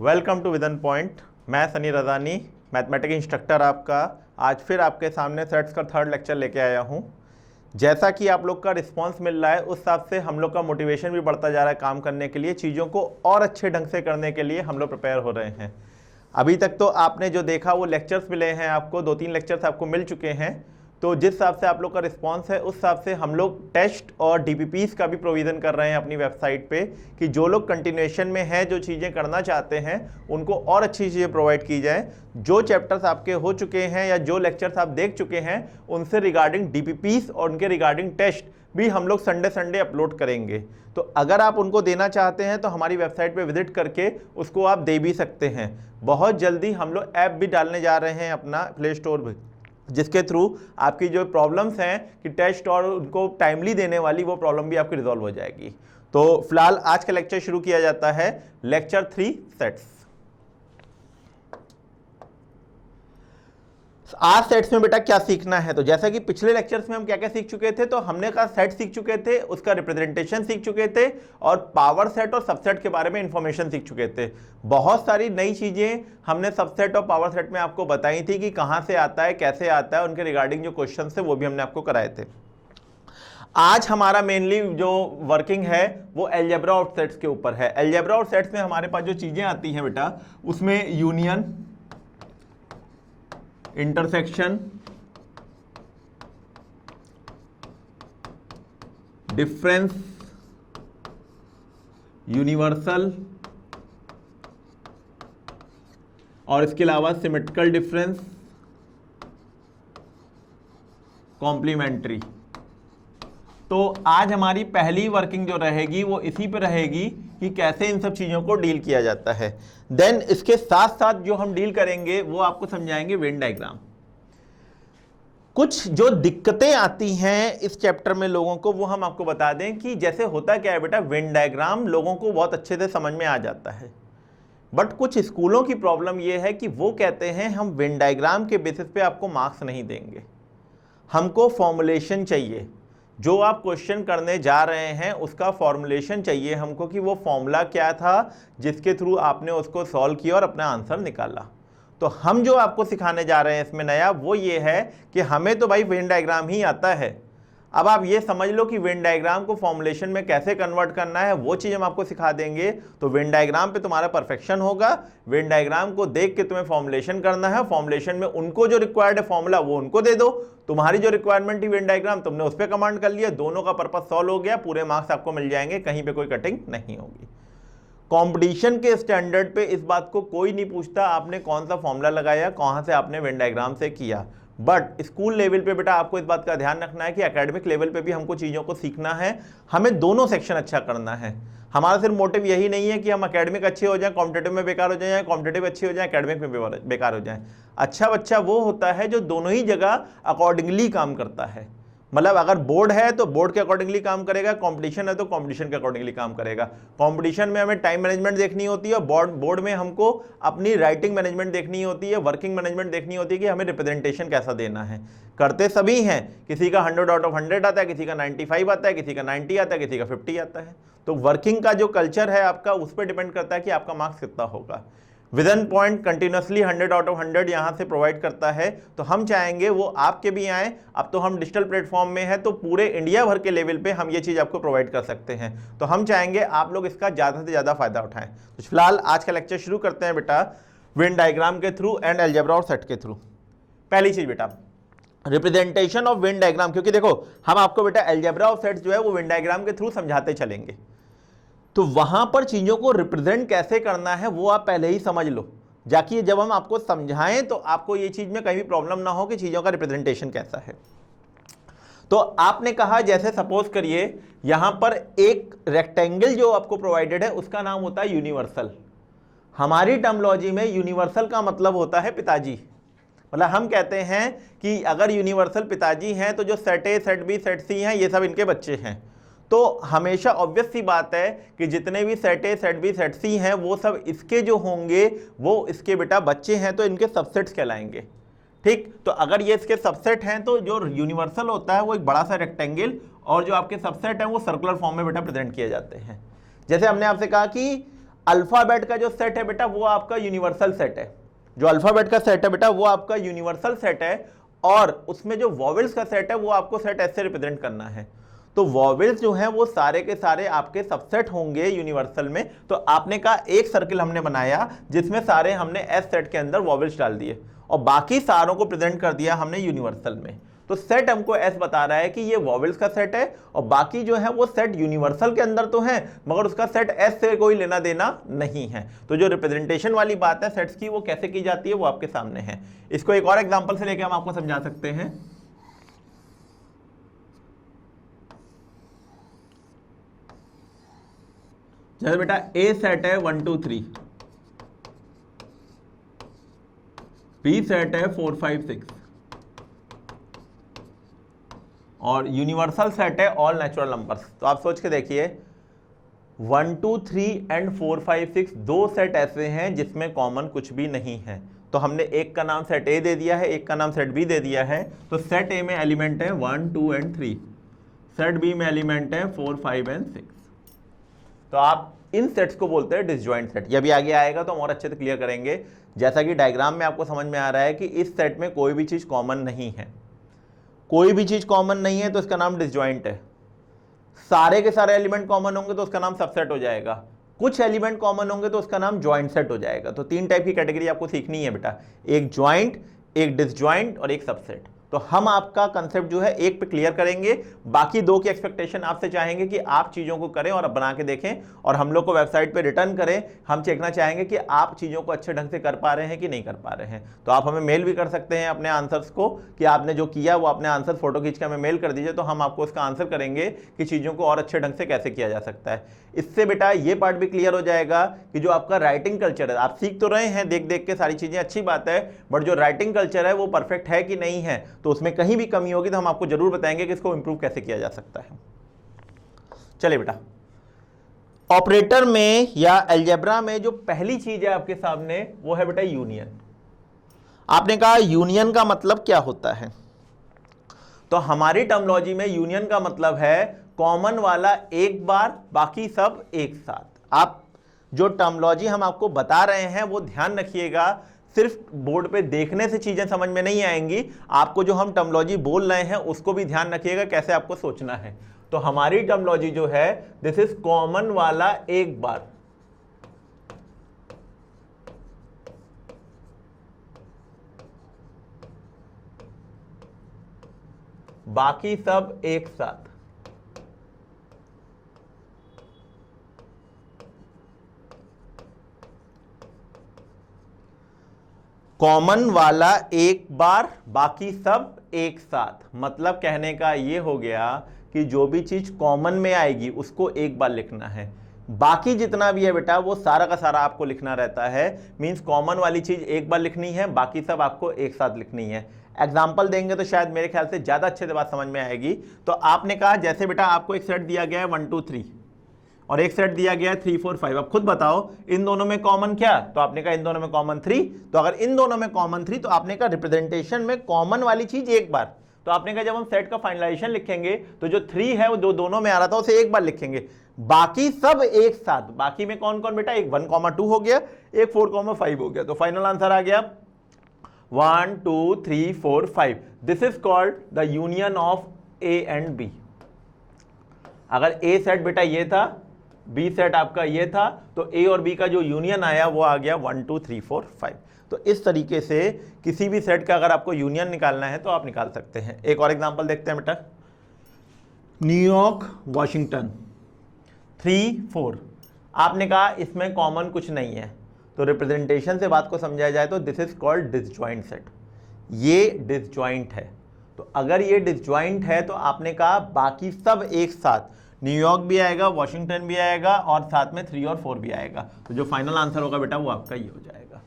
Welcome to within point. मैं Sunny रज़ानी, mathematics instructor आपका। आज फिर आपके सामने सेट्स का थर्ड लेक्चर लेके आया हूँ। जैसा कि आप लोग का रिस्पांस मिल रहा है उस हिसाब से हम लोग का मोटिवेशन भी बढ़ता जा रहा है काम करने के लिए, चीज़ों को और अच्छे ढंग से करने के लिए हम लोग प्रिपेयर हो रहे हैं। अभी तक तो आपने जो देखा वो लेक्चर्स मिले हैं आपको, 2-3 लेक्चर्स आपको मिल चुके हैं। तो जिस हिसाब से आप लोग का रिस्पांस है उस हिसाब से हम लोग टेस्ट और डीपीपीस का भी प्रोविज़न कर रहे हैं अपनी वेबसाइट पे, कि जो लोग कंटिन्यूएशन में हैं, जो चीज़ें करना चाहते हैं, उनको और अच्छी चीज़ें प्रोवाइड की जाए। जो चैप्टर्स आपके हो चुके हैं या जो लेक्चर्स आप देख चुके हैं उनसे रिगार्डिंग डीपीपीस और उनके रिगार्डिंग टेस्ट भी हम लोग संडे अपलोड करेंगे। तो अगर आप उनको देना चाहते हैं तो हमारी वेबसाइट पे विजिट करके उसको आप दे भी सकते हैं। बहुत जल्दी हम लोग ऐप भी डालने जा रहे हैं अपना प्ले स्टोर में, जिसके थ्रू आपकी जो प्रॉब्लम्स हैं कि टेस्ट और उनको टाइमली देने वाली, वो प्रॉब्लम भी आपकी रिजॉल्व हो जाएगी। तो फिलहाल आज का लेक्चर शुरू किया जाता है। Lecture 3 sets. आज सेट्स में बेटा क्या सीखना है, तो जैसा कि पिछले लेक्चर्स में हम क्या क्या सीख चुके थे, तो हमने कहा सेट सीख चुके थे, उसका रिप्रेजेंटेशन सीख चुके थे और पावर सेट और सबसेट के बारे में इंफॉर्मेशन सीख चुके थे। बहुत सारी नई चीजें हमने सबसेट और पावर सेट में आपको बताई थी कि कहां से आता है, कैसे आता है, उनके रिगार्डिंग जो क्वेश्चन थे वो भी हमने आपको कराए थे। आज हमारा मेनली जो वर्किंग है वो अलजेब्रा ऑफ सेट्स के ऊपर है। अलजेब्रा ऑफ सेट्स में हमारे पास जो चीजें आती हैं बेटा, उसमें यूनियन, इंटरसेक्शन, डिफरेंस, यूनिवर्सल और इसके अलावा सिमेट्रिकल डिफरेंस, कॉम्प्लीमेंट्री। तो आज हमारी पहली वर्किंग जो रहेगी वो इसी पे रहेगी कि कैसे इन सब चीजों को डील किया जाता है। देन इसके साथ साथ जो हम डील करेंगे वो आपको समझाएंगे वेन डायग्राम। कुछ जो दिक्कतें आती हैं इस चैप्टर में लोगों को, वो हम आपको बता दें कि जैसे होता क्या है बेटा, वेन डायग्राम लोगों को बहुत अच्छे से समझ में आ जाता है, बट कुछ स्कूलों की प्रॉब्लम ये है कि वो कहते हैं हम वेन डायग्राम के बेसिस पे आपको मार्क्स नहीं देंगे, हमको फॉर्मुलेशन चाहिए। जो आप क्वेश्चन करने जा रहे हैं उसका फॉर्मुलेशन चाहिए हमको, कि वो फॉर्मूला क्या था जिसके थ्रू आपने उसको सॉल्व किया और अपना आंसर निकाला। तो हम जो आपको सिखाने जा रहे हैं इसमें नया वो ये है कि हमें तो भाई वेन डायग्राम ही आता है। अब आप ये समझ लो कि वेन डायग्राम को फॉर्मुलेशन में कैसे कन्वर्ट करना है वो चीज़ हम आपको सिखा देंगे। तो वेन डायग्राम पे तुम्हारा परफेक्शन होगा। वेन डायग्राम को देख के तुम्हें फॉर्मुलेशन करना है, फॉर्मुलेशन में उनको जो रिक्वायर्ड है फॉर्मूला वो उनको दे दो, तुम्हारी जो रिक्वायरमेंट थी वेन डायग्राम तुमने उस पर कमांड कर लिया, दोनों का पर्पस सॉल्व हो गया, पूरे मार्क्स आपको मिल जाएंगे, कहीं पे कोई कटिंग नहीं होगी। कंपटीशन के स्टैंडर्ड पे इस बात को कोई नहीं पूछता आपने कौन सा फॉर्मूला लगाया, कहां से आपने वेन डायग्राम से किया। बट स्कूल लेवल पे बेटा आपको इस बात का ध्यान रखना है कि एकेडमिक लेवल पे भी हमको चीज़ों को सीखना है, हमें दोनों सेक्शन अच्छा करना है। हमारा सिर्फ मोटिव यही नहीं है कि हम एकेडमिक अच्छे हो जाएं, कॉम्पिटेटिव में बेकार हो जाएं, या कॉम्पिटेटिव अच्छे हो जाएं, एकेडमिक में बेकार हो जाएं। अच्छा बच्चा वो होता है जो दोनों ही जगह अकॉर्डिंगली काम करता है। मतलब अगर बोर्ड है तो बोर्ड के अकॉर्डिंगली काम करेगा, कंपटीशन है तो कंपटीशन के अकॉर्डिंगली काम करेगा। कंपटीशन में हमें टाइम मैनेजमेंट देखनी होती है, बोर्ड में हमको अपनी राइटिंग मैनेजमेंट देखनी होती है, वर्किंग मैनेजमेंट देखनी होती है कि हमें रिप्रेजेंटेशन कैसा देना है। करते सभी हैं, किसी का 100 आउट ऑफ 100 आता है, किसी का 95 आता है, किसी का 90 आता है, किसी का 50 आता है। तो वर्किंग का जो कल्चर है आपका उस पर डिपेंड करता है कि आपका मार्क्स कितना होगा। Vision point continuously 100 out of 100 यहाँ से प्रोवाइड करता है, तो हम चाहेंगे वो आपके भी आए। अब तो हम डिजिटल प्लेटफॉर्म में है तो पूरे इंडिया भर के लेवल पे हम ये चीज़ आपको प्रोवाइड कर सकते हैं। तो हम चाहेंगे आप लोग इसका ज़्यादा से ज़्यादा फायदा उठाएं। तो फिलहाल आज का लेक्चर शुरू करते हैं बेटा वेन डायग्राम के थ्रू एंड अलजेब्रा और सेट के थ्रू। पहली चीज़ बेटा रिप्रेजेंटेशन ऑफ वेन डायग्राम, क्योंकि देखो हम आपको बेटा अलजेब्रा ऑफ सेट जो है वो वेन डायग्राम के थ्रू समझाते चलेंगे, तो वहां पर चीजों को रिप्रेजेंट कैसे करना है वो आप पहले ही समझ लो, जाकि जब हम आपको समझाएं तो आपको ये चीज में कहीं भी प्रॉब्लम ना हो कि चीजों का रिप्रेजेंटेशन कैसा है। तो आपने कहा जैसे सपोज करिए यहां पर एक रेक्टेंगल जो आपको प्रोवाइडेड है उसका नाम होता है यूनिवर्सल। हमारी टर्मोलॉजी में यूनिवर्सल का मतलब होता है पिताजी। मतलब हम कहते हैं कि अगर यूनिवर्सल पिताजी हैं तो जो set A, set B, set C हैं ये सब इनके बच्चे हैं। तो हमेशा ऑब्वियस सी बात है कि जितने भी set A, set B, set C हैं वो सब इसके जो होंगे वो इसके बेटा बच्चे हैं, तो इनके सबसेट्स कहलाएंगे। ठीक, तो अगर ये इसके सबसेट हैं तो जो यूनिवर्सल होता है वो एक बड़ा सा रेक्टेंगल, और जो आपके सबसेट हैं वो सर्कुलर फॉर्म में बेटा प्रेजेंट किए जाते हैं। जैसे हमने आपसे कहा कि अल्फाबेट का जो सेट है बेटा वो आपका यूनिवर्सल सेट है, जो अल्फाबेट का सेट है बेटा वो आपका यूनिवर्सल सेट है, और उसमें जो वॉवेल्स का सेट है वो आपको सेट एस से रिप्रेजेंट करना है। तो वॉवेल्स जो हैं वो सारे के सारे आपके सबसेट होंगे यूनिवर्सल में। तो आपने कहा एक सर्किल हमने बनाया जिसमें सारे हमने एस सेट के अंदर वॉवेल्स डाल दिए और बाकी सारों को प्रेजेंट कर दिया हमने यूनिवर्सल में। तो सेट हमको एस बता रहा है कि ये वॉवेल्स का सेट है और बाकी जो है वो सेट यूनिवर्सल के अंदर तो है मगर उसका सेट एस से कोई लेना देना नहीं है। तो जो रिप्रेजेंटेशन वाली बात है सेट्स की वो कैसे की जाती है वो आपके सामने है। इसको एक और एग्जांपल से लेकर हम आपको समझा सकते हैं। जैसे बेटा ए सेट है 1 2 3, बी सेट है 4 5 6 और यूनिवर्सल सेट है ऑल नेचुरल नंबर्स। तो आप सोच के देखिए 1 2 3 एंड 4 5 6 दो सेट ऐसे हैं जिसमें कॉमन कुछ भी नहीं है। तो हमने एक का नाम सेट ए दे दिया है, एक का नाम सेट बी दे दिया है। तो सेट ए में एलिमेंट है 1 2 एंड 3, सेट बी में एलिमेंट है 4 5 एंड 6। तो आप इन सेट्स को बोलते हैं डिसजॉइंट सेट। ये अभी आगे आएगा तो हम और अच्छे से क्लियर करेंगे। जैसा कि डायग्राम में आपको समझ में आ रहा है कि इस सेट में कोई भी चीज कॉमन नहीं है, कोई भी चीज कॉमन नहीं है तो इसका नाम डिसजॉइंट है। सारे के सारे एलिमेंट कॉमन होंगे तो उसका नाम सबसेट हो जाएगा, कुछ एलिमेंट कॉमन होंगे तो उसका नाम जॉइंट सेट हो जाएगा। तो तीन टाइप की कैटेगरी आपको सीखनी है बेटा, एक जॉइंट, एक डिसजॉइंट और एक सबसेट। तो हम आपका कंसेप्ट जो है एक पे क्लियर करेंगे, बाकी दो की एक्सपेक्टेशन आपसे चाहेंगे कि आप चीजों को करें और बना के देखें और हम लोग को वेबसाइट पे रिटर्न करें। हम चेकना चाहेंगे कि आप चीजों को अच्छे ढंग से कर पा रहे हैं कि नहीं कर पा रहे हैं। तो आप हमें मेल भी कर सकते हैं अपने आंसर्स को कि आपने जो किया वो अपने आंसर फोटो खींच के हमें मेल कर दीजिए, तो हम आपको उसका आंसर करेंगे कि चीजों को और अच्छे ढंग से कैसे किया जा सकता है। इससे बेटा ये पार्ट भी क्लियर हो जाएगा कि जो आपका राइटिंग कल्चर है, आप सीख तो रहे हैं देख देख के सारी चीजें, अच्छी बात है, बट जो राइटिंग कल्चर है वो परफेक्ट है कि नहीं है, तो उसमें कहीं भी कमी होगी तो हम आपको जरूर बताएंगे कि इसको इंप्रूव कैसे किया जा सकता है। चलिए बेटा, ऑपरेटर में या अलजेब्रा में जो पहली चीज है आपके सामने वो है बेटा यूनियन। आपने कहा यूनियन का मतलब क्या होता है, तो हमारी टर्मिनोलॉजी में यूनियन का मतलब है कॉमन वाला एक बार, बाकी सब एक साथ। आप जो टर्मिनोलॉजी हम आपको बता रहे हैं वो ध्यान रखिएगा, सिर्फ बोर्ड पे देखने से चीजें समझ में नहीं आएंगी, आपको जो हम टर्मिनोलॉजी बोल रहे हैं उसको भी ध्यान रखिएगा कैसे आपको सोचना है। तो हमारी टर्मिनोलॉजी जो है दिस इज कॉमन वाला एक बार, बाकी सब एक साथ। कॉमन वाला एक बार, बाकी सब एक साथ, मतलब कहने का ये हो गया कि जो भी चीज कॉमन में आएगी उसको एक बार लिखना है, बाकी जितना भी है बेटा वो सारा का सारा आपको लिखना रहता है। मींस कॉमन वाली चीज एक बार लिखनी है, बाकी सब आपको एक साथ लिखनी है। एग्जाम्पल देंगे तो शायद मेरे ख्याल से ज्यादा अच्छे से बात समझ में आएगी। तो आपने कहा जैसे बेटा आपको एक सेट दिया गया है 1 2 3 और एक सेट दिया गया है 3 4 5, अब खुद बताओ इन दोनों में कॉमन क्या, तो आपने कहा इन दोनों में कॉमन 3। तो अगर इन दोनों में कॉमन 3 तो आपने कहा रिप्रेजेंटेशन में कॉमन वाली चीज एक बार। तो आपने कहा जब हम सेट का फाइनलाइजेशन लिखेंगे तो जो 3 है वो दोनों में आ रहा था उसे एक बार लिखेंगे, बाकी सब एक साथ। बाकी में कौन कौन बेटा, एक 1 2 हो गया, एक 4 5 हो गया। तो फाइनल आंसर आ गया 1 2 3 4 5। This is called the union of A and B. अगर ए सेट बेटा ये था, बी सेट आपका ये था, तो ए और बी का जो यूनियन आया वो आ गया 1 2 3 4 5। तो इस तरीके से किसी भी सेट का अगर आपको यूनियन निकालना है तो आप निकाल सकते हैं। एक और एग्जांपल देखते हैं बेटा, न्यूयॉर्क वॉशिंगटन 3 4। आपने कहा इसमें कॉमन कुछ नहीं है, तो रिप्रेजेंटेशन से बात को समझाया जाए तो this is called disjoint set, ये डिसजॉइंट है। तो अगर ये डिसजॉइंट है तो आपने कहा बाकी सब एक साथ, न्यूयॉर्क भी आएगा, वॉशिंगटन भी आएगा और साथ में 3 और 4 भी आएगा। तो जो फाइनल आंसर होगा बेटा वो आपका ये हो जाएगा।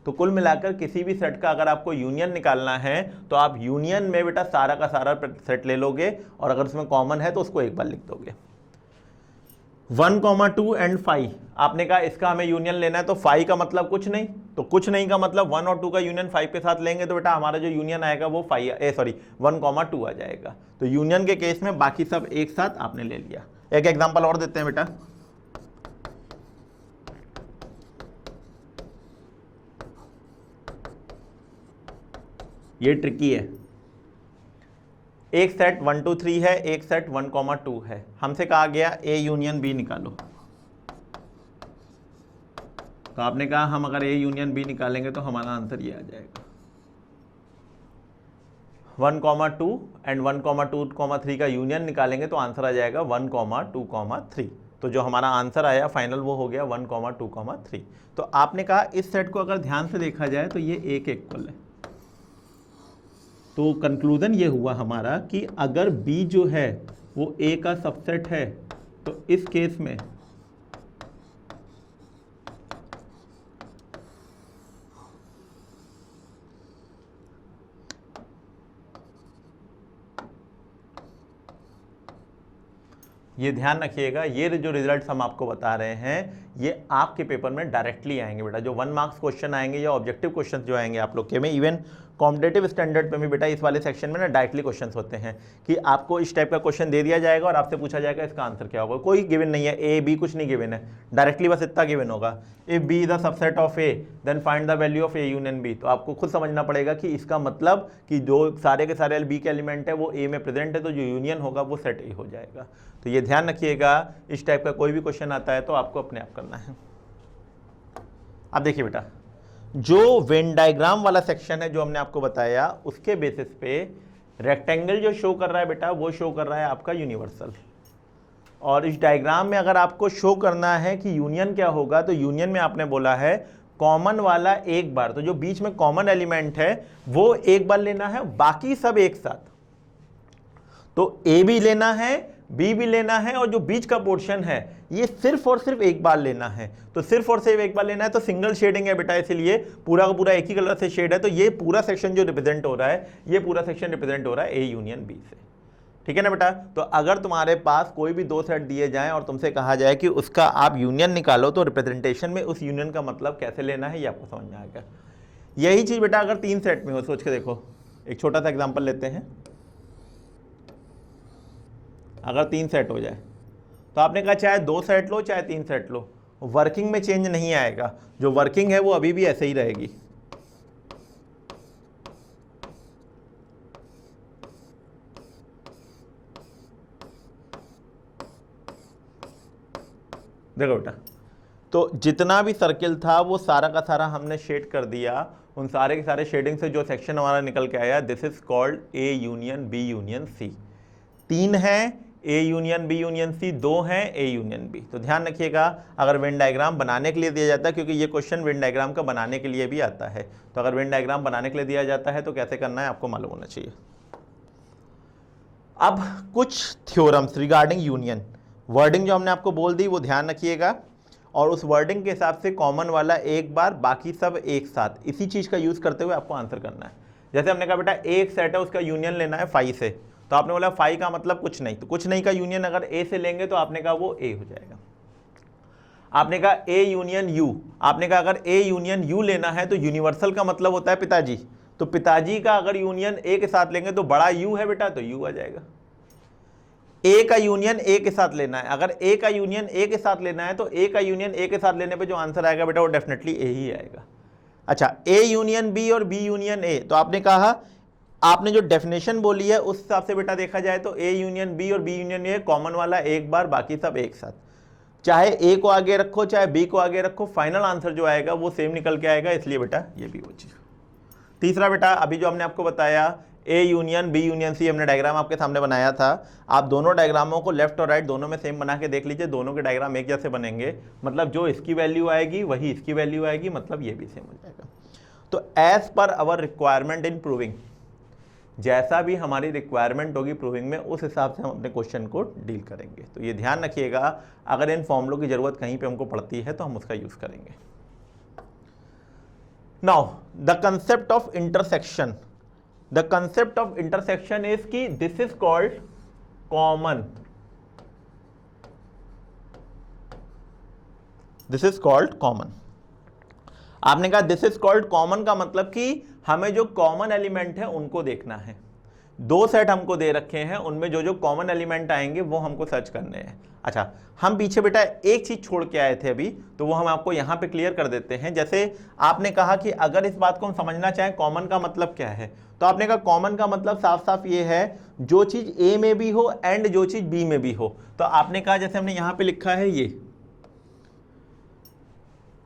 तो कुल मिलाकर किसी भी सेट का अगर आपको यूनियन निकालना है तो आप यूनियन में बेटा सारा का सारा सेट ले लोगे और अगर उसमें कॉमन है तो उसको एक बार लिख दोगे। 1 2 एंड 5, आपने कहा इसका हमें यूनियन लेना है, तो 5 का मतलब कुछ नहीं, तो कुछ नहीं का मतलब 1 और 2 का यूनियन 5 के साथ लेंगे तो बेटा हमारा जो यूनियन आएगा वो 1 2 आ जाएगा। तो यूनियन के केस में बाकी सब एक साथ आपने ले लिया। एक एग्जांपल और देते हैं बेटा, ये ट्रिकी है। एक सेट 1 2 3 है, एक सेट 1 2 है। हमसे कहा गया ए यूनियन बी निकालो, तो आपने कहा हम अगर ए यूनियन बी निकालेंगे तो हमारा आंसर ये आ जाएगा 1 2 एंड 1 2 3 का यूनियन निकालेंगे तो आंसर आ जाएगा 1 2 3। तो जो हमारा आंसर आया फाइनल वो हो गया 1 2 3। तो आपने कहा इस सेट को अगर ध्यान से देखा जाए तो ये ए के इक्वल है। तो कंक्लूजन ये हुआ हमारा कि अगर बी जो है वो ए का सबसेट है तो इस केस में ये ध्यान रखिएगा, ये जो रिजल्ट्स हम आपको बता रहे हैं ये आपके पेपर में डायरेक्टली आएंगे बेटा। जो 1 मार्क्स क्वेश्चन आएंगे या ऑब्जेक्टिव क्वेश्चन जो आएंगे आप लोग के में, इवन कॉम्पिटेटिव स्टैंडर्ड पे भी बेटा इस वाले सेक्शन में ना डायरेक्टली क्वेश्चंस होते हैं कि आपको इस टाइप का क्वेश्चन दे दिया जाएगा और आपसे पूछा जाएगा इसका आंसर क्या होगा। कोई गिवन नहीं है, ए बी कुछ नहीं गिवन है, डायरेक्टली बस इतना गिवन होगा, if B is the subset of A then find the value of A union B. तो आपको खुद समझना पड़ेगा कि इसका मतलब कि जो सारे के सारे बी के एलिमेंट है वो ए में प्रेजेंट है, तो जो यूनियन होगा वो सेट ए हो जाएगा। तो ये ध्यान रखिएगा, इस टाइप का कोई भी क्वेश्चन आता है तो आपको अपने आप करना है। अब देखिए बेटा, जो वेन डायग्राम वाला सेक्शन है जो हमने आपको बताया उसके बेसिस पे रेक्टेंगल जो शो कर रहा है बेटा वो शो कर रहा है आपका यूनिवर्सल। और इस डायग्राम में अगर आपको शो करना है कि यूनियन क्या होगा तो यूनियन में आपने बोला है कॉमन वाला एक बार, तो जो बीच में कॉमन एलिमेंट है वो एक बार लेना है, बाकी सब एक साथ। तो ए भी लेना है, बी भी लेना है, और जो बीच का पोर्शन है ये सिर्फ और सिर्फ एक बार लेना है। तो सिर्फ और सिर्फ एक बार लेना है, तो सिंगल शेडिंग है बेटा, इसलिए पूरा का पूरा एक ही कलर से शेड है। तो ये पूरा सेक्शन जो रिप्रेजेंट हो रहा है, ये पूरा सेक्शन रिप्रेजेंट हो रहा है ए यूनियन बी से। ठीक है ना बेटा। तो अगर तुम्हारे पास कोई भी 2 सेट दिए जाएं और तुमसे कहा जाए कि उसका आप यूनियन निकालो, तो रिप्रेजेंटेशन में उस यूनियन का मतलब कैसे लेना है ये आपको समझ में आएगा। यही चीज बेटा अगर 3 सेट में हो, सोच के देखो, एक छोटा सा एग्जाम्पल लेते हैं। अगर 3 सेट हो जाए तो आपने कहा चाहे 2 सेट लो चाहे 3 सेट लो, वर्किंग में चेंज नहीं आएगा, जो वर्किंग है वो अभी भी ऐसे ही रहेगी। देखो बेटा, तो जितना भी सर्किल था वो सारा का सारा हमने शेड कर दिया, उन सारे के सारे शेडिंग से जो सेक्शन हमारा निकल के आया, this is called A union B union C. 3 है A union B union C, 2 हैं ए यूनियन बी। तो ध्यान रखिएगा, अगर वेन डायग्राम बनाने के लिए दिया जाता है, क्योंकि ये क्वेश्चन वेन डायग्राम का बनाने के लिए भी आता है, तो अगर वेन डायग्राम बनाने के लिए दिया जाता है तो कैसे करना है आपको मालूम होना चाहिए। अब कुछ थ्योरम्स रिगार्डिंग यूनियन, वर्डिंग जो हमने आपको बोल दी वो ध्यान रखिएगा, और उस वर्डिंग के हिसाब से कॉमन वाला एक बार, बाकी सब एक साथ, इसी चीज का यूज करते हुए आपको आंसर करना है। जैसे हमने कहा बेटा एक सेट है उसका यूनियन लेना है 5 से, तो आपने बोला 5 का मतलब कुछ नहीं, तो कुछ नहीं का यूनियन अगर ए से लेंगे तो आपने कहा वो ए हो जाएगा। आपने कहा ए यूनियन यू, आपने कहा अगर ए यूनियन यू लेना है तो यूनिवर्सल का मतलब होता है पिताजी, तो पिताजी का अगर यूनियन ए के साथ लेंगे तो बड़ा यू है बेटा, तो यू आ जाएगा। ए का यूनियन ए के साथ लेना है, अगर ए का यूनियन ए के साथ लेना है तो ए का यूनियन ए के साथ लेने पे जो आंसर आएगा बेटा वो डेफिनेटली ए ही आएगा। अच्छा, ए यूनियन बी और बी यूनियन ए, तो आपने कहा, आपने जो डेफिनेशन बोली है उस हिसाब से बेटा देखा जाए तो ए यूनियन बी और बी यूनियन ए कॉमन वाला एक बार, बाकी सब एक साथ। चाहे ए को आगे रखो चाहे बी को आगे रखो, फाइनल आंसर जो आएगा वो सेम निकल के आएगा, इसलिए बेटा ये भी वो चीज। तीसरा बेटा, अभी जो हमने आपको बताया A union B union C, हमने डायग्राम आपके सामने बनाया था। आप दोनों डायग्रामों को लेफ्ट और राइट दोनों में सेम बना के देख लीजिए, दोनों के डायग्राम एक जैसे बनेंगे, मतलब जो इसकी वैल्यू आएगी वही इसकी वैल्यू आएगी, मतलब ये भी सेम हो जाएगा। तो as per hour requirement in proving, जैसा भी हमारी रिक्वायरमेंट होगी प्रूविंग में, उस हिसाब से हम अपने क्वेश्चन को डील करेंगे। तो ये ध्यान रखिएगा, अगर इन फॉर्मूलों की जरूरत कहीं पे हमको पड़ती है तो हम उसका यूज करेंगे। Now the concept of intersection, the concept of intersection is कि this is called common, this is called common. आपने कहा दिस इज कॉल्ड कॉमन का मतलब कि हमें जो कॉमन एलिमेंट है उनको देखना है। 2 सेट हमको दे रखे हैं, उनमें जो जो कॉमन एलिमेंट आएंगे वो हमको सर्च करने हैं। अच्छा, हम पीछे बेटा एक चीज छोड़ के आए थे अभी, तो वो हम आपको यहां पे क्लियर कर देते हैं। जैसे आपने कहा कि अगर इस बात को हम समझना चाहें कॉमन का मतलब क्या है, तो आपने कहा कॉमन का मतलब साफ साफ ये है जो चीज ए में भी हो एंड जो चीज बी में भी हो। तो आपने कहा जैसे हमने यहां पे लिखा है ये,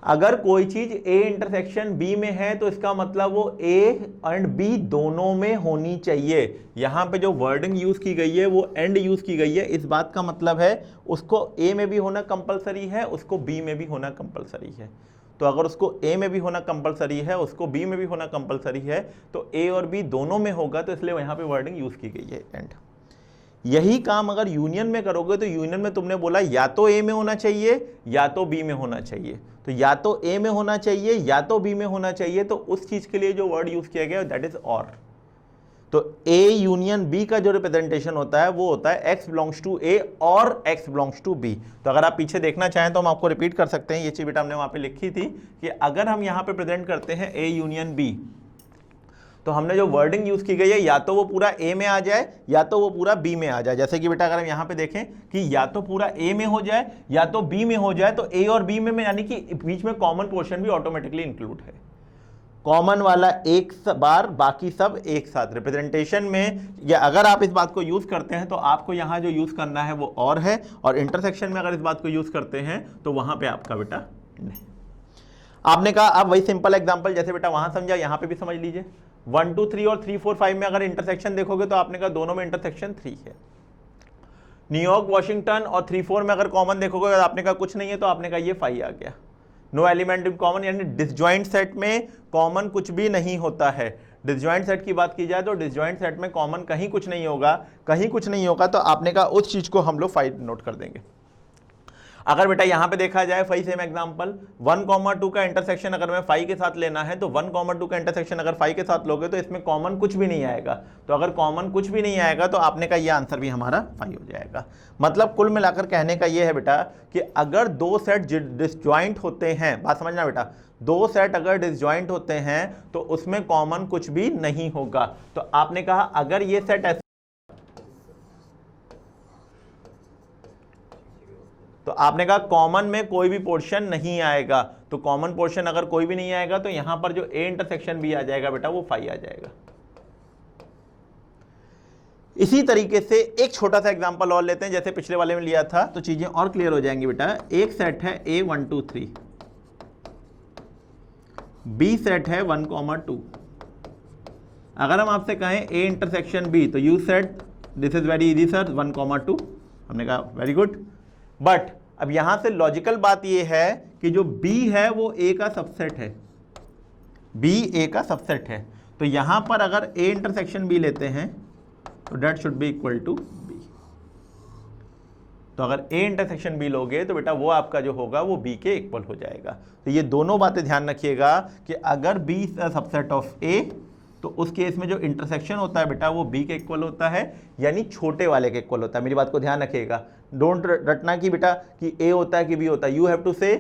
अगर कोई चीज ए इंटरसेक्शन बी में है तो इसका मतलब वो ए एंड बी दोनों में होनी चाहिए। यहां पे जो वर्डिंग यूज की गई है वो एंड यूज की गई है, इस बात का मतलब है उसको ए में भी होना कंपलसरी है, उसको बी में भी होना कंपलसरी है। तो अगर उसको ए में भी होना कंपलसरी है, उसको बी में भी होना कंपलसरी है, तो ए और बी दोनों में होगा, तो इसलिए यहां पे वर्डिंग यूज की गई है एंड। यही काम अगर यूनियन में करोगे तो यूनियन में तुमने बोला या तो ए में होना चाहिए या तो बी में होना चाहिए, तो या तो ए में होना चाहिए या तो बी में होना चाहिए, तो उस चीज के लिए जो वर्ड यूज किया गया दैट इज और। तो ए यूनियन बी का जो रिप्रेजेंटेशन होता है वो होता है एक्स बिलोंग्स टू ए और एक्स बिलोंग्स टू बी। तो अगर आप पीछे देखना चाहें तो हम आपको रिपीट कर सकते हैं, ये चीज बेटा हमने वहां पे लिखी थी कि अगर हम यहां पे प्रेजेंट करते हैं ए यूनियन बी, तो हमने जो वर्डिंग यूज की गई है या तो वो पूरा ए में आ जाए या तो वो पूरा बी में आ जाए। जैसे कि बेटा अगर हम यहां पे देखें कि या तो पूरा ए में हो जाए या तो बी में हो जाए, तो ए और बी में यानी कि बीच में कॉमन पोर्शन भी ऑटोमेटिकली इंक्लूड है। कॉमन वाला एक बार, बाकी सब एक साथ रिप्रेजेंटेशन में, या अगर आप इस बात को यूज करते हैं तो आपको यहां जो यूज करना है वो और है, और इंटरसेक्शन में अगर इस बात को यूज करते हैं तो वहां पे आपका बेटा नहीं। आपने कहा अब वही सिंपल एग्जांपल जैसे बेटा वहां समझा यहां पे भी समझ लीजिए। 1 2 3 और 3 4 5 में अगर इंटरसेक्शन देखोगे तो आपने कहा दोनों में इंटरसेक्शन 3 है। न्यूयॉर्क वाशिंगटन और 3 4 में अगर कॉमन देखोगे तो आपने कहा कुछ नहीं है, तो आपने कहा ये 5 आ गया। नो एलिमेंट इन कॉमन, यानी डिसजॉइंट सेट में कॉमन कुछ भी नहीं होता है। डिसजॉइंट सेट की बात की जाए तो डिसजॉइंट सेट में कॉमन कहीं कुछ नहीं होगा, कहीं कुछ नहीं होगा, तो आपने कहा उस चीज को हम लोग 5 नोट कर देंगे। अगर बेटा यहां पे देखा जाए 5 सेम एग्जांपल, 1, 2 का इंटरसेक्शन अगर मैं 5 के साथ लेना है तो 1, 2 का इंटरसेक्शन अगर 5 के साथ लोगे तो इसमें कॉमन कुछ भी नहीं आएगा। तो अगर कॉमन कुछ भी नहीं आएगा तो आपने का ये आंसर भी हमारा 5 हो जाएगा। मतलब कुल मिलाकर कहने का ये है बेटा कि अगर दो सेट डिसजॉइंट होते हैं, बात समझना बेटा, दो सेट अगर डिसजॉइंट होते हैं तो उसमें कॉमन कुछ भी नहीं होगा। तो आपने कहा अगर ये सेट ऐसे, तो आपने कहा कॉमन में कोई भी पोर्शन नहीं आएगा, तो कॉमन पोर्शन अगर कोई भी नहीं आएगा तो यहां पर जो ए इंटरसेक्शन भी आ जाएगा बेटा वो 5 आ जाएगा। इसी तरीके से एक छोटा सा एग्जांपल और लेते हैं, जैसे पिछले वाले में लिया था, तो चीजें और क्लियर हो जाएंगी बेटा। एक सेट है ए 1 2 3, बी सेट है 1, 2। अगर हम आपसे कहें ए इंटरसेक्शन बी, तो you set this is very easy sir 1, 2। हमने कहा वेरी गुड, बट अब यहां से लॉजिकल बात यह है कि जो B है वो A का सबसेट है, B A का सबसेट है, तो यहां पर अगर A इंटरसेक्शन B लेते हैं तो that should be equal to B। तो अगर A इंटरसेक्शन B लोगे तो बेटा वो आपका जो होगा वो B के इक्वल हो जाएगा। तो ये दोनों बातें ध्यान रखिएगा कि अगर B सबसेट ऑफ A, तो उस केस में जो इंटरसेक्शन होता है बेटा वो B के इक्वल होता है, यानी छोटे वाले के इक्वल होता है। मेरी बात को ध्यान रखिएगा, डोंट रटना कि बेटा कि A होता है कि B होता है। यू हैव टू से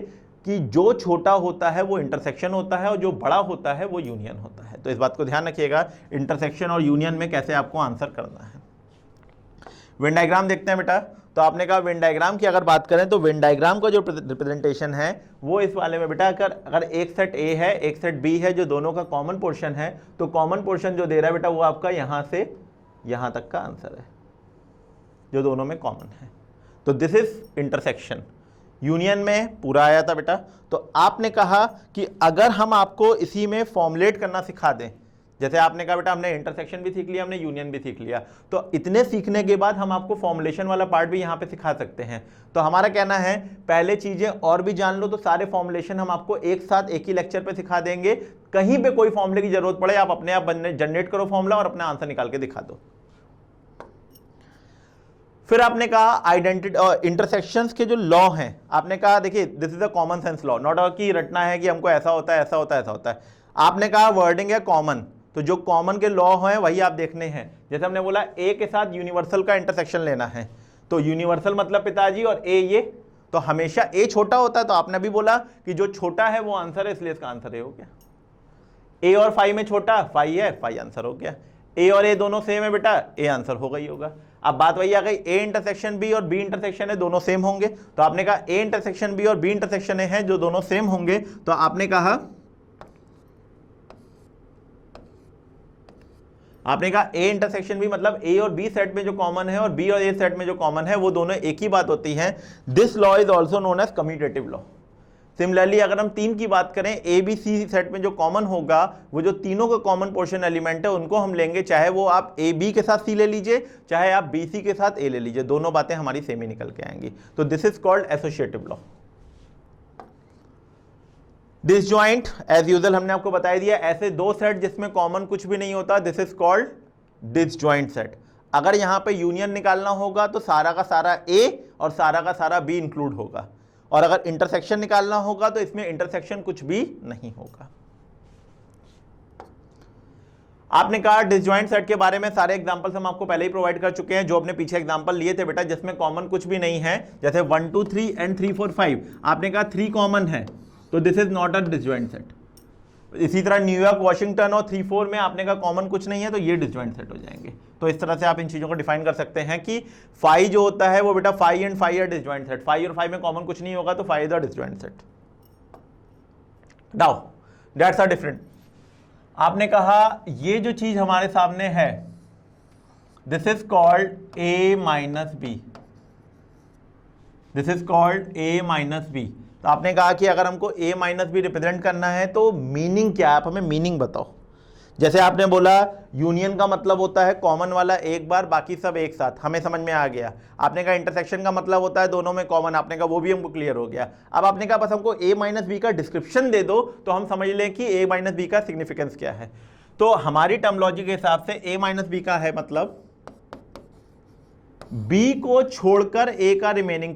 कि जो छोटा होता है वो इंटरसेक्शन होता है और जो बड़ा होता है वो यूनियन होता है। तो इस बात को ध्यान रखिएगा इंटरसेक्शन और यूनियन में कैसे आपको आंसर करना है। वेन डायग्राम देखते हैं बेटा। तो आपने कहा वेन डायग्राम की अगर बात करें तो वेन डायग्राम का जो रिप्रेजेंटेशन है वो इस वाले में बेटा अगर एक सेट A है एक सेट B है जो दोनों का कॉमन पोर्शन है, तो कॉमन पोर्शन जो दे रहा है बेटा वो आपका यहां से यहां तक का आंसर है जो दोनों में कॉमन है। तो दिस इज इंटरसेक्शन। यूनियन में पूरा आया था बेटा। तो आपने कहा कि अगर हम आपको इसी में फॉर्मुलेट करना सिखा दें, जैसे आपने कहा बेटा हमने इंटरसेक्शन भी सीख लिया, हमने यूनियन भी सीख लिया, तो इतने सीखने के बाद हम आपको फॉर्मुलेशन वाला पार्ट भी यहां पे सिखा सकते हैं। तो हमारा कहना है पहले चीजें और भी जान लो, तो सारे फॉर्मुलेशन हम आपको एक साथ एक ही लेक्चर पे सिखा देंगे। कहीं पे कोई फॉर्मुले की जरूरत पड़े आप अपने आप जनरेट करो फॉर्मुला और अपना आंसर निकाल के दिखा दो। फिर आपने कहा आइडेंटिटी इंटरसेक्शंस के जो लॉ हैं, आपने कहा देखिए this is a common sense law, not कि रटना है कि हमको ऐसा होता है ऐसा होता है ऐसा होता है। आपने कहा वर्डिंग है कॉमन, तो जो कॉमन के लॉ हैं वही आप देखने हैं। जैसे हमने बोला ए के साथ यूनिवर्सल का इंटरसेक्शन लेना है, तो यूनिवर्सल मतलब पिताजी और ए ये, तो हमेशा ए छोटा होता है, तो आपने भी बोला कि जो छोटा है वो आंसर है, इसलिए इसका आंसर ए हो गया। ए और 5 में छोटा 5 है, 5 आंसर हो गया। ए और ए दोनों सेम है बेटा, ए आंसर होगा ही होगा। अब बात वही आ गई ए इंटरसेक्शन बी और बी इंटरसेक्शन है, दोनों सेम होंगे, तो आपने कहा ए इंटरसेक्शन बी और बी इंटरसेक्शन है जो दोनों सेम होंगे, तो आपने कहा आपने कहा ए इंटरसेक्शन बी मतलब ए और बी सेट में जो कॉमन है और बी और ए सेट में जो कॉमन है वो दोनों एक ही बात होती है। This law is also known as commutative law. Similarly अगर हम 3 की बात करें, ए बी सी सेट में जो कॉमन होगा वो जो तीनों का कॉमन पोर्शन एलिमेंट है उनको हम लेंगे, चाहे वो आप ए बी के साथ सी ले लीजिए चाहे आप बी सी के साथ ए ले लीजिए, दोनों बातें हमारी सेम ही निकल के आएंगी। तो this is called associative law. Disjoint as usual हमने आपको बता दिया, ऐसे दो सेट जिसमें कॉमन कुछ भी नहीं होता, this is called disjoint set. अगर यहां पे यूनियन निकालना होगा तो सारा का सारा ए और सारा का सारा बी इंक्लूड होगा, और अगर इंटरसेक्शन निकालना होगा तो इसमें इंटरसेक्शन कुछ भी नहीं होगा। आपने कहा डिसजॉइंट सेट के बारे में सारे एग्जांपल्स हम आपको पहले ही प्रोवाइड कर चुके हैं, जो अपने पीछे एग्जांपल लिए थे बेटा जिसमें कॉमन कुछ भी नहीं है, जैसे 1 2 3 एंड 3 4 5। आपने कहा 3 कॉमन है तो this is not a disjoint set. इसी तरह न्यूयॉर्क वाशिंगटन और 3 4 में आपने कहा कॉमन कुछ नहीं है तो ये डिसजॉइंट सेट हो जाएंगे। तो इस तरह से आप इन चीजों को डिफाइन कर सकते हैं कि 5 जो होता है वो बेटा 5 एंड 5 है डिसजॉइंट सेट, 5 और 5 में कॉमन कुछ नहीं होगा तो 5 is a disjoint set. Now that's are different. आपने कहा ये जो चीज हमारे सामने है this is called A minus B, this is called A minus B. तो आपने कहा कि अगर हमको a माइनस बी रिप्रेजेंट करना है तो मीनिंग क्या है, आप हमें मीनिंग बताओ। जैसे आपने बोला यूनियन का मतलब होता है कॉमन वाला एक बार बाकी सब एक साथ, हमें समझ में आ गया। आपने कहा इंटरसेक्शन का मतलब होता है दोनों में कॉमन, आपने कहा वो भी हमको क्लियर हो गया। अब आपने कहा बस हमको a माइनस बी का डिस्क्रिप्शन दे दो तो हम समझ लें कि a माइनस बी का सिग्निफिकेंस क्या है। तो हमारी टर्मोलॉजी के हिसाब से a माइनस बी का है मतलब b को छोड़कर a का remaining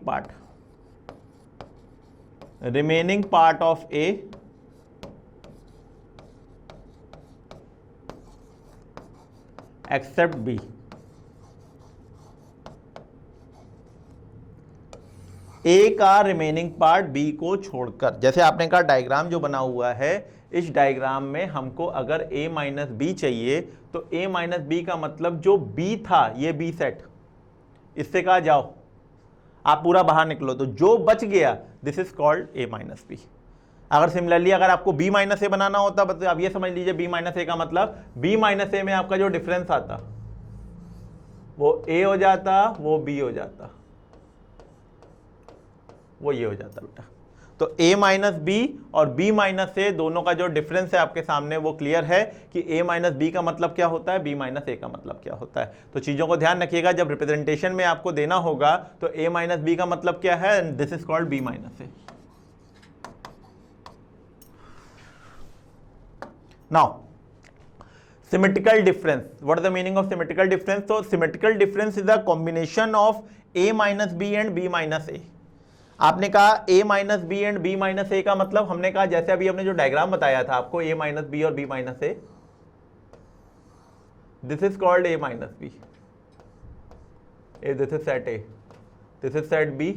part of A except B। A का रिमेनिंग पार्ट B को छोड़कर, जैसे आपने कहा डायग्राम जो बना हुआ है इस डायग्राम में हमको अगर A माइनस बी चाहिए तो A माइनस बी का मतलब जो B था ये B सेट, इससे कहा जाओ आप पूरा बाहर निकलो, तो जो बच गया this is called A minus B. अगर सिमिलरली अगर आपको बी माइनस ए बनाना होता बस आप ये समझ लीजिए बी माइनस ए का मतलब बी माइनस ए में आपका जो डिफरेंस आता वो ए हो जाता, वो बी हो जाता, वो ये हो जाता बेटा। तो a माइनस बी और b माइनस ए दोनों का जो डिफरेंस है आपके सामने वो क्लियर है कि a माइनस बी का मतलब क्या होता है, b माइनस ए का मतलब क्या होता है। तो चीजों को ध्यान रखिएगा, जब रिप्रेजेंटेशन में आपको देना होगा तो a माइनस बी का मतलब क्या है, this is called b minus A. Now symmetrical difference, what is the meaning of symmetrical difference? तो symmetrical difference is the combination of a minus B and b minus A. आपने कहा a minus B and b minus A का मतलब हमने कहा जैसे अभी हमने जो डायग्राम बताया था आपको a माइनस बी और b minus A, this is called a minus B, this is set a, this is set b।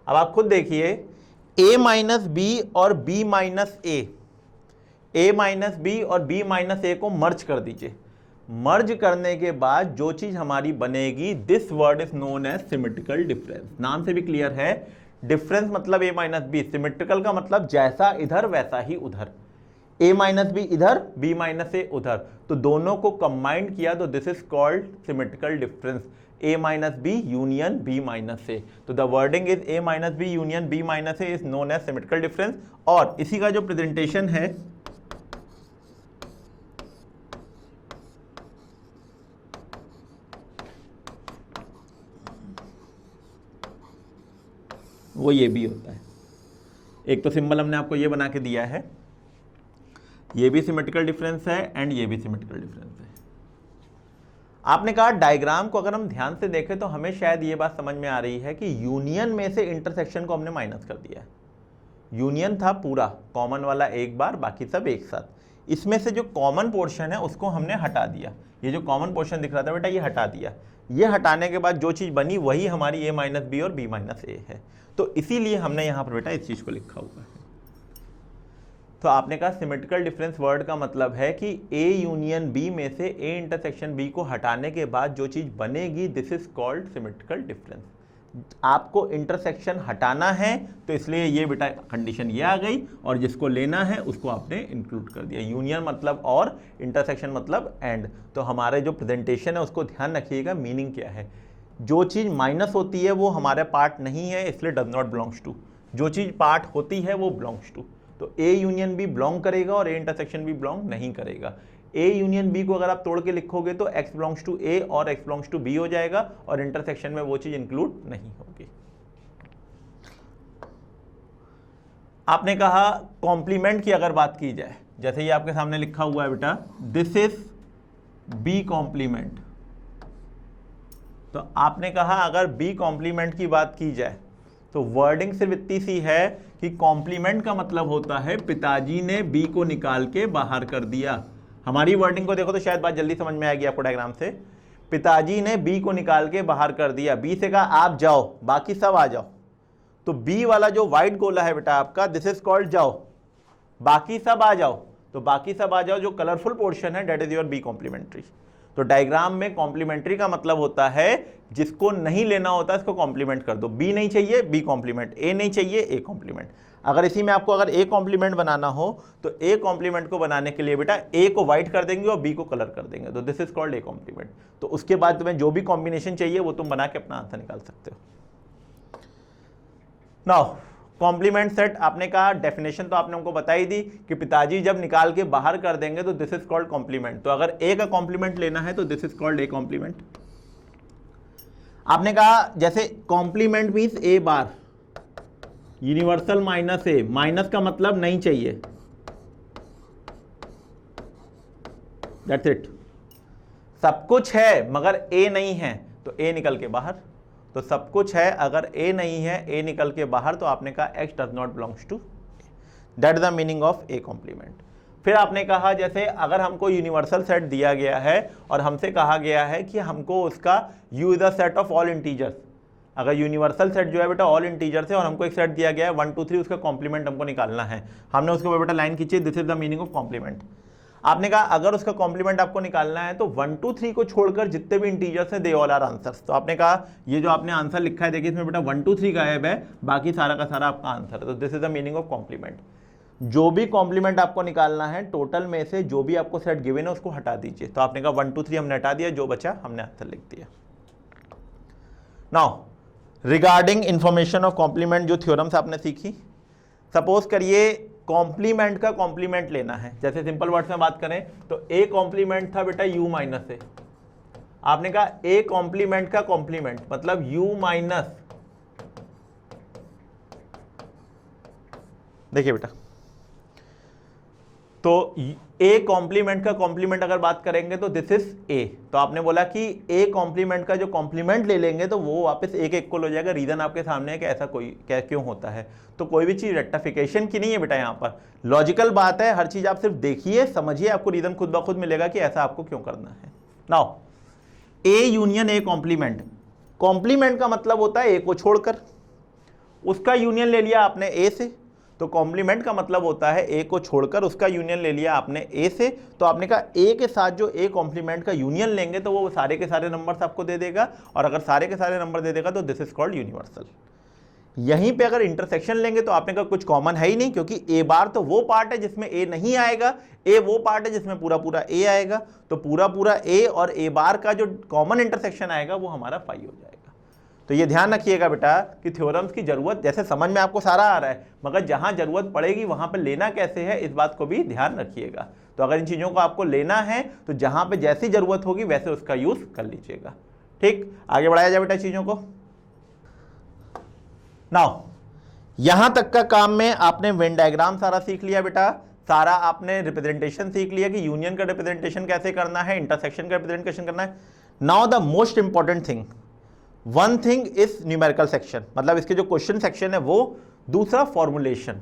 अब आप खुद देखिए a माइनस बी और b minus A, a minus B और b माइनस ए को merge कर दीजिए। मर्ज करने के बाद जो चीज हमारी बनेगी this word is known as symmetrical difference. नाम से भी क्लियर है, डिफरेंस मतलब a माइनस बी, सिमेट्रिकल का मतलब जैसा इधर वैसा ही उधर, a माइनस बी इधर b माइनस ए उधर, तो दोनों को कंबाइंड किया तो this is called symmetrical difference, a minus B union b minus A. तो the wording is a minus B union b minus A is known as symmetrical difference. और इसी का जो प्रेजेंटेशन है वो ये भी होता है। एक तो सिंबल हमने आपको ये बना के दिया है, ये भी सिमेट्रिकल डिफरेंस है एंड ये भी सिमेट्रिकल डिफरेंस है। आपने कहा डायग्राम को अगर हम ध्यान से देखें तो हमें शायद ये बात समझ में आ रही है कि यूनियन में से इंटरसेक्शन को हमने माइनस कर दिया है। यूनियन था पूरा कॉमन वाला एक बार बाकी सब एक साथ, इसमें से जो कॉमन पोर्शन है उसको हमने हटा दिया। ये जो कॉमन पोर्शन दिख रहा था बेटा ये हटा दिया। ये हटाने के बाद जो चीज बनी वही हमारी a माइनस बी और b माइनस ए है। तो इसीलिए हमने यहां पर बेटा इस चीज को लिखा हुआ है। तो आपने कहा सिमेट्रिकल डिफरेंस वर्ड का मतलब है कि a यूनियन b में से a इंटरसेक्शन b को हटाने के बाद जो चीज बनेगी this is called symmetrical difference. आपको इंटरसेक्शन हटाना है, तो इसलिए ये बेटा कंडीशन ये आ गई, और जिसको लेना है उसको आपने इंक्लूड कर दिया। यूनियन मतलब और, इंटरसेक्शन मतलब एंड। तो हमारे जो प्रेजेंटेशन है उसको ध्यान रखिएगा, मीनिंग क्या है। जो चीज़ माइनस होती है वो हमारा पार्ट नहीं है, इसलिए डज नॉट बिलोंग्स टू। जो चीज़ पार्ट होती है वो बिलोंग्स टू। तो ए यूनियन बी बिलोंग करेगा और ए इंटरसेक्शन भी बिलोंग नहीं करेगा। ए यूनियन बी को अगर आप तोड़ के लिखोगे तो एक्स बिलोंग्स टू ए और एक्स बिलोंग्स टू बी हो जाएगा, और इंटरसेक्शन में वो चीज इंक्लूड नहीं होगी। आपने कहा कॉम्प्लीमेंट की अगर बात की जाए, जैसे ये आपके सामने लिखा हुआ है बेटा, दिस इज बी कॉम्प्लीमेंट। तो आपने कहा अगर बी कॉम्प्लीमेंट की बात की जाए तो वर्डिंग सिर्फ इतनी सी है कि कॉम्प्लीमेंट का मतलब होता है पिताजी ने बी को निकाल के बाहर कर दिया। हमारी वर्डिंग को देखो तो शायद बात जल्दी समझ में आएगी आपको डायग्राम से। पिताजी ने बी को निकाल के बाहर कर दिया, बी से कहा आप जाओ, बाकी सब आ जाओ। तो बी वाला जो व्हाइट गोला है बेटा आपका, दिस इज कॉल्ड जाओ, बाकी सब आ जाओ। तो बाकी सब आ जाओ जो कलरफुल पोर्शन है, that is your B complementary. तो डायग्राम में कॉम्प्लीमेंट्री का मतलब होता है जिसको नहीं लेना होता इसको कॉम्प्लीमेंट कर दो। बी नहीं चाहिए, बी कॉम्प्लीमेंट, ए नहीं चाहिए, ए कॉम्प्लीमेंट। अगर इसी में आपको अगर ए कॉम्प्लीमेंट बनाना हो तो ए कॉम्प्लीमेंट को बनाने के लिए बेटा ए को व्हाइट कर देंगे और बी को कलर कर देंगे, तो this is called A complement. तो उसके बाद तुम्हें जो भी कॉम्बिनेशन चाहिए वो तुम बना के अपना आंसर निकाल सकते हो। नाउ कॉम्प्लीमेंट सेट, आपने कहा डेफिनेशन तो आपने हमको बताई दी कि पिताजी जब निकाल के बाहर कर देंगे तो दिस इज कॉल्ड कॉम्प्लीमेंट। तो अगर ए का कॉम्प्लीमेंट लेना है तो this is called A complement. आपने कहा जैसे complement means A bar, universal minus A, minus का मतलब नहीं चाहिए, दैट्स इट। सब कुछ है मगर ए नहीं है तो ए निकल के बाहर। तो सब कुछ है, अगर ए नहीं है, ए निकल के बाहर, तो आपने कहा X does not belongs to, that is the meaning of A complement. फिर आपने कहा जैसे अगर हमको यूनिवर्सल सेट दिया गया है और हमसे कहा गया है कि हमको उसका you is a set of all integers. अगर यूनिवर्सल सेट जो है बेटा ऑल इंटीजर्स है और हमको एक सेट दिया गया है 1 2 3, उसका कॉम्प्लीमेंट हमको निकालना है, हमने उसके ऊपर बेटा लाइन खींची, this is the meaning of complement. आपने कहा अगर उसका कॉम्प्लीमेंट आपको निकालना है तो 1 2 3 को छोड़कर जितने भी इंटीजर्स हैं दे ऑल आर आंसर्स। तो आपने कहा ये जो आपने आंसर लिखा है देखिए इसमें बेटा 1 2 3 गायब है, बाकी सारा का सारा आपका आंसर है। तो this is the meaning of complement. जो भी कॉम्प्लीमेंट आपको निकालना है टोटल में से जो भी आपको सेट गिवन है उसको हटा दीजिए। तो आपने कहा 1 2 3 हमने हटा दिया, जो बचा हमने आंसर लिख दिया। Now regarding information of complement, जो थ्योरम्स आपने सीखी, सपोज करिए कॉम्प्लीमेंट का कॉम्प्लीमेंट लेना है। जैसे सिंपल वर्ड्स में बात करें तो ए कॉम्प्लीमेंट था बेटा यू माइनस ए। आपने कहा ए कॉम्प्लीमेंट का कॉम्प्लीमेंट मतलब यू माइनस, देखिए बेटा, तो ए कॉम्प्लीमेंट का कॉम्प्लीमेंट अगर बात करेंगे तो दिस इज ए। तो आपने बोला कि ए कॉम्प्लीमेंट का जो कॉम्प्लीमेंट ले लेंगे तो वो वापस एक इक्वल हो जाएगा। रीजन आपके सामने है कि ऐसा कोई क्या क्यों होता है। तो कोई भी चीज रेक्टिफिकेशन की नहीं है बेटा, यहाँ पर लॉजिकल बात है। हर चीज आप सिर्फ देखिए समझिए, आपको रीजन खुद ब खुद मिलेगा कि ऐसा आपको क्यों करना है। Now A union A complement, complement का मतलब होता है ए को छोड़कर, उसका यूनियन ले लिया आपने ए से। तो कॉम्प्लीमेंट का मतलब होता है ए को छोड़कर उसका यूनियन ले लिया आपने ए से। तो आपने कहा ए के साथ जो ए कॉम्प्लीमेंट का यूनियन लेंगे तो वो सारे के सारे नंबर्स आपको दे देगा, और अगर सारे के सारे नंबर दे देगा तो दिस इज कॉल्ड यूनिवर्सल। यहीं पे अगर इंटरसेक्शन लेंगे तो आपने कहा कुछ कॉमन है ही नहीं, क्योंकि ए बार तो वो पार्ट है जिसमें ए नहीं आएगा, ए वो पार्ट है जिसमें पूरा पूरा ए आएगा। तो पूरा पूरा ए और ए बार का जो कॉमन इंटरसेक्शन आएगा वो हमारा 5 हो जाएगा। तो ये ध्यान रखिएगा बेटा कि थ्योरम्स की जरूरत, जैसे समझ में आपको सारा आ रहा है, मगर जहां जरूरत पड़ेगी वहां पर लेना कैसे है इस बात को भी ध्यान रखिएगा। तो अगर इन चीजों को आपको लेना है तो जहां पे जैसी जरूरत होगी वैसे उसका यूज कर लीजिएगा। ठीक, आगे बढ़ाया जाए बेटा चीजों को। नाउ यहां तक का काम में आपने वेन डायग्राम सारा सीख लिया बेटा, सारा आपने रिप्रेजेंटेशन सीख लिया कि यूनियन का रिप्रेजेंटेशन कैसे करना है, इंटरसेक्शन का रिप्रेजेंटेशन करना है। Now the most important thing, one thing is numerical section, मतलब इसके जो क्वेश्चन सेक्शन है वो, दूसरा फॉर्मुलेशन।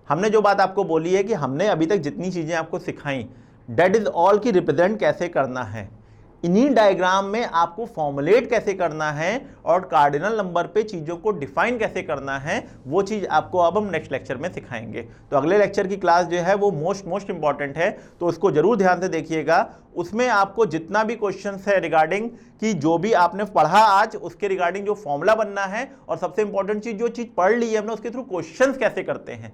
हमने जो बात आपको बोली है कि हमने अभी तक जितनी चीजें आपको सिखाई दैट इज ऑल की रिप्रेजेंट कैसे करना है। इन्हीं डायग्राम में आपको फॉर्मुलेट कैसे करना है और कार्डिनल नंबर पे चीज़ों को डिफाइन कैसे करना है, वो चीज़ आपको अब हम नेक्स्ट लेक्चर में सिखाएंगे। तो अगले लेक्चर की क्लास जो है वो मोस्ट इंपॉर्टेंट है, तो उसको जरूर ध्यान से देखिएगा। उसमें आपको जितना भी क्वेश्चन है रिगार्डिंग कि जो भी आपने पढ़ा आज उसके रिगार्डिंग जो फॉर्मूला बनना है, और सबसे इंपॉर्टेंट चीज़ जो चीज़ पढ़ ली है हमने उसके थ्रू क्वेश्चन कैसे करते हैं।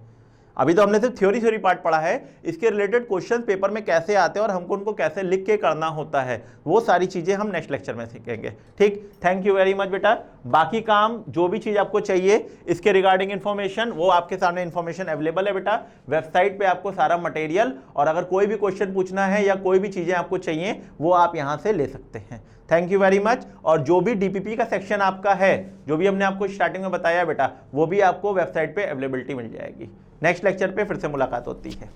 अभी तो हमने सिर्फ थ्योरी पार्ट पढ़ा है, इसके रिलेटेड क्वेश्चन पेपर में कैसे आते हैं और हमको उनको कैसे लिख के करना होता है, वो सारी चीजें हम नेक्स्ट लेक्चर में सीखेंगे। ठीक, थैंक यू वेरी मच बेटा। बाकी काम जो भी चीज आपको चाहिए इसके रिगार्डिंग इन्फॉर्मेशन, वो आपके सामने इन्फॉर्मेशन अवेलेबल है बेटा, वेबसाइट पे आपको सारा मटेरियल, और अगर कोई भी क्वेश्चन पूछना है या कोई भी चीजें आपको चाहिए वो आप यहां से ले सकते हैं। Thank you very much. और जो भी डीपीपी का सेक्शन आपका है, जो भी हमने आपको स्टार्टिंग में बताया बेटा, वो भी आपको वेबसाइट पे अवेलेबिलिटी मिल जाएगी। नेक्स्ट लेक्चर पे फिर से मुलाकात होती है।